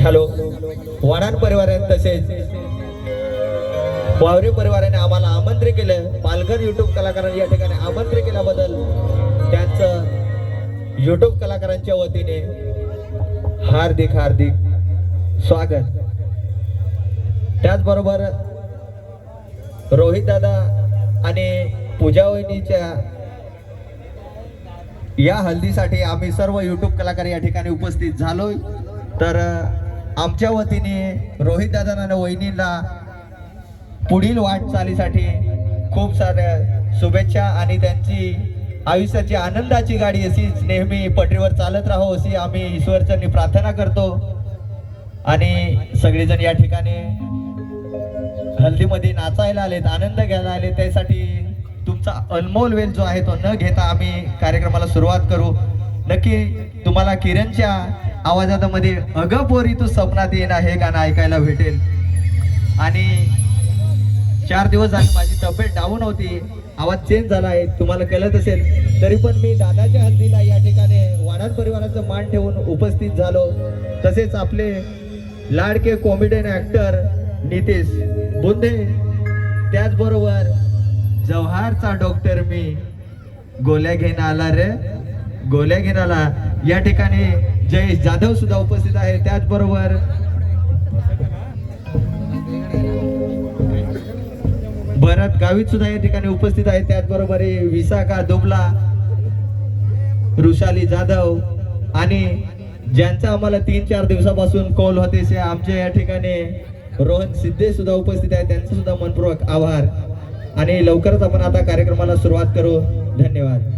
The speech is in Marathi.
हॅलो वाणान परिवाराने तसेच वावरे परिवाराने आम्हाला आमंत्रित केलं। पालघर युट्यूब कलाकारांनी या ठिकाणी आमंत्रित केल्याबद्दल त्यांचं युट्यूब कलाकारांच्या वतीने हार्दिक हार्दिक स्वागत। त्याचबरोबर रोहित दादा आणि पूजा वहिनीच्या या हल्दीसाठी आम्ही सर्व युट्यूब कलाकार या ठिकाणी उपस्थित झालोय। तर आमच्या वतीने रोहित दादा आणि वहिनीला पुढील वाटचालीसाठी खूप साऱ्या शुभेच्छा आणि त्यांची आयुष्याची आनंदाची गाडी अशीच नेहमी पटरीवर चालत राहो अशी आम्ही ईश्वरचरणी प्रार्थना करतो। आणि सगळेजण या ठिकाणी हल्दीमध्ये नाचायला आलेत, आनंद घ्यायला आले, त्यासाठी तुमचा अनमोल वेळ जो आहे तो न घेता आम्ही कार्यक्रमाला सुरुवात करू। नक्की तुम्हाला किरणच्या आवाजामध्ये अगं पोरी तू स्वप्नात येणार हे गाणं ऐकायला भेटेल। आणि 4 दिवस झाले माझी तब्येत डाऊन होती, आवाज चेंज झाला आहे तुम्हाला कळत असेल, तरी पण मी दादाच्या हल्दीला या ठिकाणी वाणान परिवाराचं मान ठेवून उपस्थित झालो। तसेच आपले लाडके कॉमेडियन ऍक्टर नितेश बुंदे, त्याचबरोबर जव्हारचा डॉक्टर मी गोल्या घेऊन आला रे, गोल्या घेऊन आला, या ठिकाणी जयेश जाधव सुद्धा उपस्थित आहे। त्याचबरोबर भरत गावित सुद्धा या ठिकाणी उपस्थित आहे। त्याचबरोबर विशाखा दुबला, ऋषाली जाधव आणि ज्यांचा आम्हाला 3-4 दिवसापासून कॉल होते से आमच्या या ठिकाणी रोहन सिद्धे सुद्धा उपस्थित आहे, त्यांचा सुद्धा मनपूर्वक आभार। आणि लवकरच आपण आता कार्यक्रमाला सुरुवात करू। धन्यवाद।